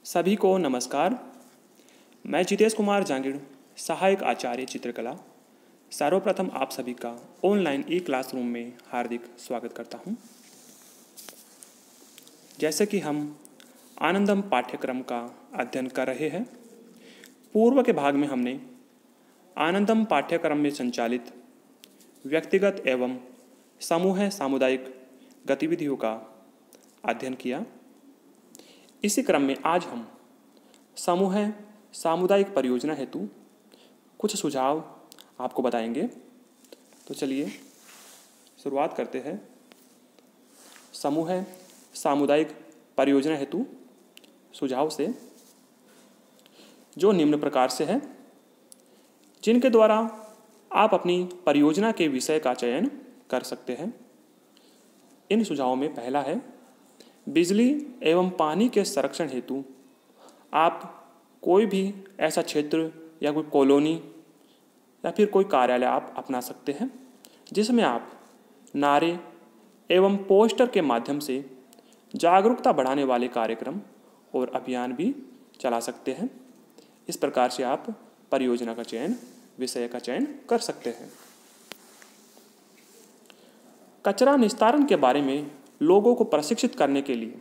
सभी को नमस्कार। मैं जितेश कुमार जांगिड़, सहायक आचार्य चित्रकला, सर्वप्रथम आप सभी का ऑनलाइन ई क्लासरूम में हार्दिक स्वागत करता हूं। जैसे कि हम आनंदम पाठ्यक्रम का अध्ययन कर रहे हैं, पूर्व के भाग में हमने आनंदम पाठ्यक्रम में संचालित व्यक्तिगत एवं समूह सामुदायिक गतिविधियों का अध्ययन किया। इसी क्रम में आज हम समूह सामुदायिक परियोजना हेतु कुछ सुझाव आपको बताएंगे। तो चलिए शुरुआत करते हैं। समूह सामुदायिक परियोजना हेतु सुझाव से, जो निम्न प्रकार से है, जिनके द्वारा आप अपनी परियोजना के विषय का चयन कर सकते हैं। इन सुझावों में पहला है, बिजली एवं पानी के संरक्षण हेतु आप कोई भी ऐसा क्षेत्र या कोई कॉलोनी या फिर कोई कार्यालय आप अपना सकते हैं, जिसमें आप नारे एवं पोस्टर के माध्यम से जागरूकता बढ़ाने वाले कार्यक्रम और अभियान भी चला सकते हैं। इस प्रकार से आप परियोजना का चयन, विषय का चयन कर सकते हैं। कचरा निस्तारण के बारे में लोगों को प्रशिक्षित करने के लिए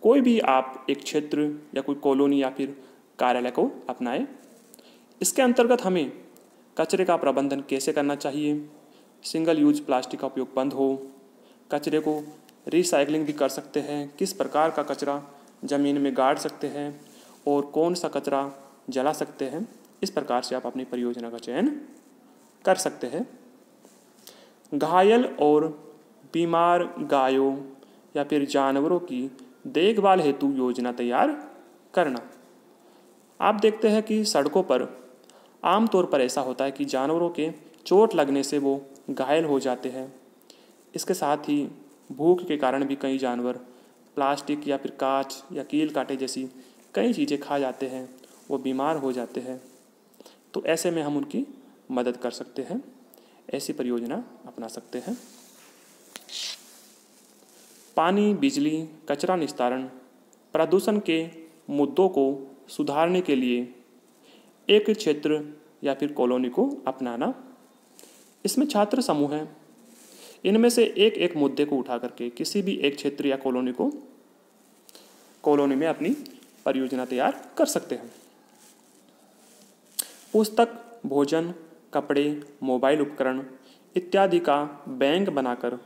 कोई भी आप एक क्षेत्र या कोई कॉलोनी या फिर कार्यालय को अपनाएं। इसके अंतर्गत हमें कचरे का प्रबंधन कैसे करना चाहिए, सिंगल यूज प्लास्टिक का उपयोग बंद हो, कचरे को रिसाइकलिंग भी कर सकते हैं, किस प्रकार का कचरा ज़मीन में गाड़ सकते हैं और कौन सा कचरा जला सकते हैं। इस प्रकार से आप अपनी परियोजना का चयन कर सकते हैं। घायल और बीमार गायों या फिर जानवरों की देखभाल हेतु योजना तैयार करना। आप देखते हैं कि सड़कों पर आमतौर पर ऐसा होता है कि जानवरों के चोट लगने से वो घायल हो जाते हैं। इसके साथ ही भूख के कारण भी कई जानवर प्लास्टिक या फिर कांच या कील कांटे जैसी कई चीज़ें खा जाते हैं, वो बीमार हो जाते हैं। तो ऐसे में हम उनकी मदद कर सकते हैं, ऐसी परियोजना अपना सकते हैं। पानी, बिजली, कचरा निस्तारण, प्रदूषण के मुद्दों को सुधारने के लिए एक क्षेत्र या फिर कॉलोनी को अपनाना। इसमें छात्र समूह हैं, इनमें से एक मुद्दे को उठा करके किसी भी एक क्षेत्र या कॉलोनी में अपनी परियोजना तैयार कर सकते हैं। पुस्तक, भोजन, कपड़े, मोबाइल उपकरण इत्यादि का बैंक बनाकर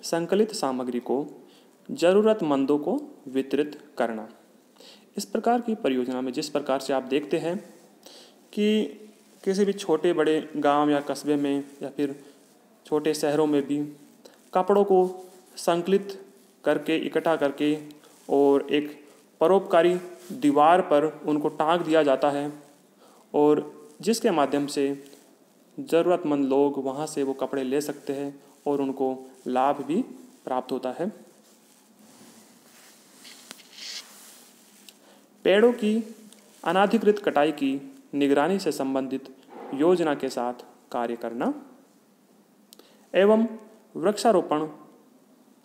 संकलित सामग्री को ज़रूरतमंदों को वितरित करना। इस प्रकार की परियोजना में जिस प्रकार से आप देखते हैं कि किसी भी छोटे बड़े गांव या कस्बे में या फिर छोटे शहरों में भी कपड़ों को संकलित करके, इकट्ठा करके और एक परोपकारी दीवार पर उनको टांग दिया जाता है, और जिसके माध्यम से ज़रूरतमंद लोग वहाँ से वो कपड़े ले सकते हैं और उनको लाभ भी प्राप्त होता है। पेड़ों की अनाधिकृत कटाई की निगरानी से संबंधित योजना के साथ कार्य करना एवं वृक्षारोपण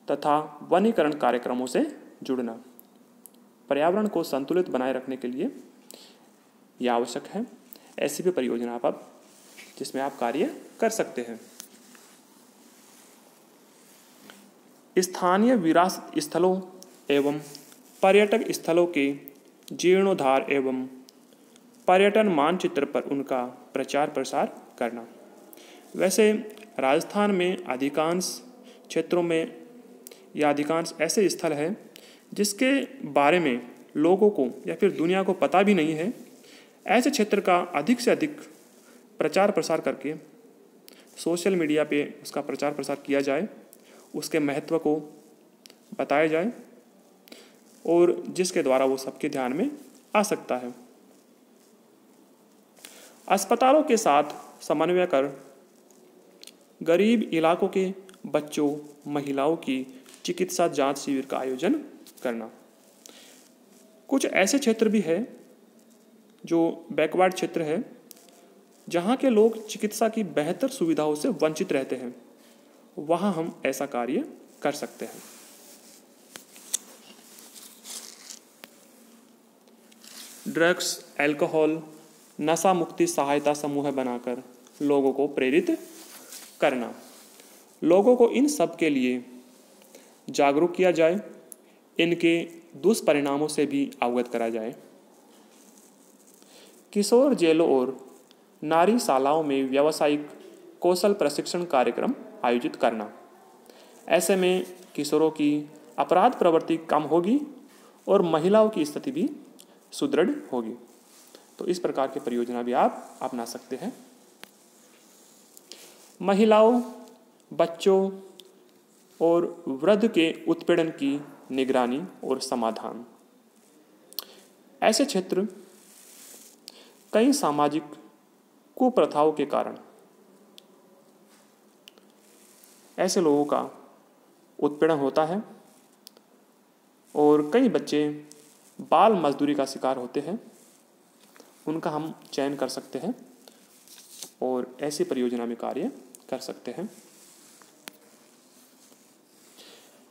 तथा वनीकरण कार्यक्रमों से जुड़ना। पर्यावरण को संतुलित बनाए रखने के लिए यह आवश्यक है। ऐसी भी परियोजना आप जिसमें आप कार्य कर सकते हैं। स्थानीय विरासत स्थलों एवं पर्यटक स्थलों के जीर्णोद्धार एवं पर्यटन मानचित्र पर उनका प्रचार प्रसार करना। वैसे राजस्थान में अधिकांश क्षेत्रों में या अधिकांश ऐसे स्थल हैं जिसके बारे में लोगों को या फिर दुनिया को पता भी नहीं है। ऐसे क्षेत्र का अधिक से अधिक प्रचार प्रसार करके सोशल मीडिया पे उसका प्रचार प्रसार किया जाए, उसके महत्व को बताया जाए और जिसके द्वारा वो सबके ध्यान में आ सकता है। अस्पतालों के साथ समन्वय कर गरीब इलाकों के बच्चों, महिलाओं की चिकित्सा जांच शिविर का आयोजन करना। कुछ ऐसे क्षेत्र भी है जो बैकवर्ड क्षेत्र है, जहाँ के लोग चिकित्सा की बेहतर सुविधाओं से वंचित रहते हैं, वहाँ हम ऐसा कार्य कर सकते हैं। ड्रग्स, अल्कोहल, नशा मुक्ति सहायता समूह बनाकर लोगों को प्रेरित करना। लोगों को इन सब के लिए जागरूक किया जाए, इनके दुष्परिणामों से भी अवगत करा जाए। किशोर जेलों और नारी शालाओं में व्यावसायिक कौशल प्रशिक्षण कार्यक्रम आयोजित करना। ऐसे में किशोरों की अपराध प्रवृत्ति कम होगी और महिलाओं की स्थिति भी सुदृढ़ होगी। तो इस प्रकार की परियोजना भी आप अपना सकते हैं। महिलाओं, बच्चों और वृद्ध के उत्पीड़न की निगरानी और समाधान। ऐसे क्षेत्र कई सामाजिक कुप्रथाओं के कारण ऐसे लोगों का उत्पीड़न होता है और कई बच्चे बाल मजदूरी का शिकार होते हैं। उनका हम चयन कर सकते हैं और ऐसी परियोजना में कार्य कर सकते हैं।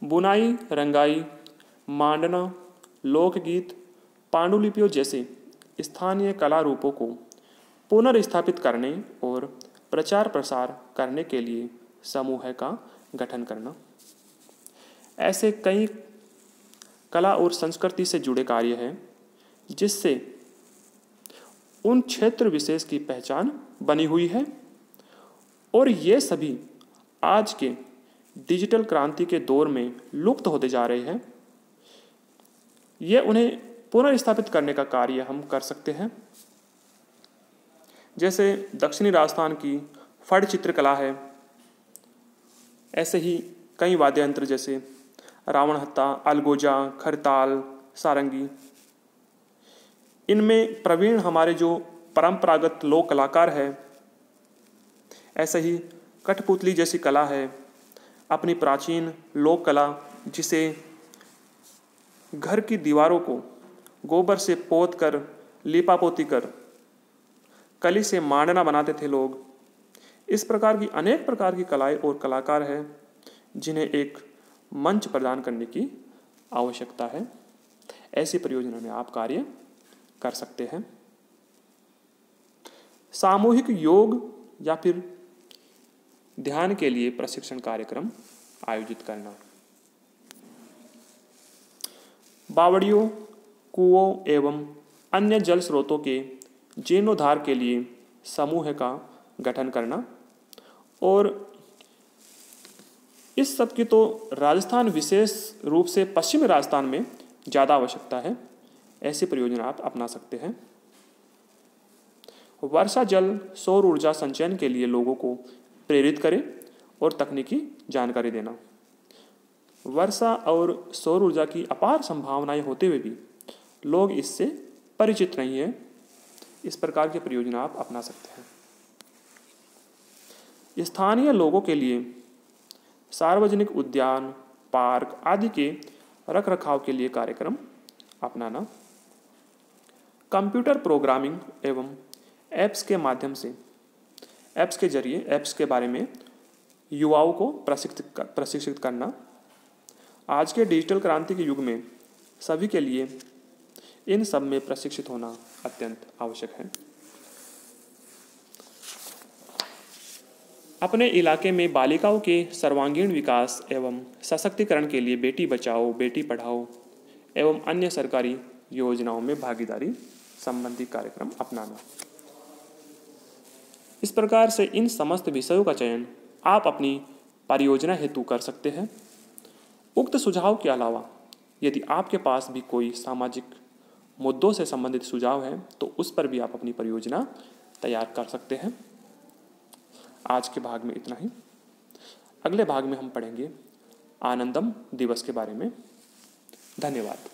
बुनाई, रंगाई, मांडना, लोकगीत, पांडुलिपियों जैसे स्थानीय कला रूपों को पुनर्स्थापित करने और प्रचार प्रसार करने के लिए समूह का गठन करना। ऐसे कई कला और संस्कृति से जुड़े कार्य हैं जिससे उन क्षेत्र विशेष की पहचान बनी हुई है और ये सभी आज के डिजिटल क्रांति के दौर में लुप्त होते जा रहे हैं। ये उन्हें पुनर्स्थापित करने का कार्य हम कर सकते हैं। जैसे दक्षिणी राजस्थान की फड़ चित्रकला है, ऐसे ही कई वाद्य यंत्र जैसे रावणहत्ता, अलगोजा, खरताल, सारंगी। इनमें प्रवीण हमारे जो परंपरागत लोक कलाकार है, ऐसे ही कठपुतली जैसी कला है, अपनी प्राचीन लोक कला जिसे घर की दीवारों को गोबर से पोत कर, लीपापोती कर, कली से मांडना बनाते थे लोग। इस प्रकार की अनेक प्रकार की कलाएं और कलाकार हैं जिन्हें एक मंच प्रदान करने की आवश्यकता है। ऐसी परियोजना में आप कार्य कर सकते हैं। सामूहिक योग या फिर ध्यान के लिए प्रशिक्षण कार्यक्रम आयोजित करना। बावड़ियों, कुओं एवं अन्य जल स्रोतों के जीर्णोद्धार के लिए समूह का गठन करना। और इस सब की तो राजस्थान विशेष रूप से पश्चिमी राजस्थान में ज़्यादा आवश्यकता है। ऐसी परियोजना आप अपना सकते हैं। वर्षा जल सौर ऊर्जा संचयन के लिए लोगों को प्रेरित करें और तकनीकी जानकारी देना। वर्षा और सौर ऊर्जा की अपार संभावनाएं होते हुए भी लोग इससे परिचित नहीं है। इस प्रकार की परियोजना आप अपना सकते हैं। स्थानीय लोगों के लिए सार्वजनिक उद्यान, पार्क आदि के रखरखाव के लिए कार्यक्रम अपनाना। कंप्यूटर प्रोग्रामिंग एवं ऐप्स के माध्यम से, ऐप्स के जरिए ऐप्स के बारे में युवाओं को प्रशिक्षित करना। आज के डिजिटल क्रांति के युग में सभी के लिए इन सब में प्रशिक्षित होना अत्यंत आवश्यक है। अपने इलाके में बालिकाओं के सर्वांगीण विकास एवं सशक्तिकरण के लिए बेटी बचाओ, बेटी पढ़ाओ एवं अन्य सरकारी योजनाओं में भागीदारी संबंधी कार्यक्रम अपनाना। इस प्रकार से इन समस्त विषयों का चयन आप अपनी परियोजना हेतु कर सकते हैं। उक्त सुझाव के अलावा यदि आपके पास भी कोई सामाजिक मुद्दों से संबंधित सुझाव है तो उस पर भी आप अपनी परियोजना तैयार कर सकते हैं। आज के भाग में इतना ही। अगले भाग में हम पढ़ेंगे आनंदम दिवस के बारे में। धन्यवाद।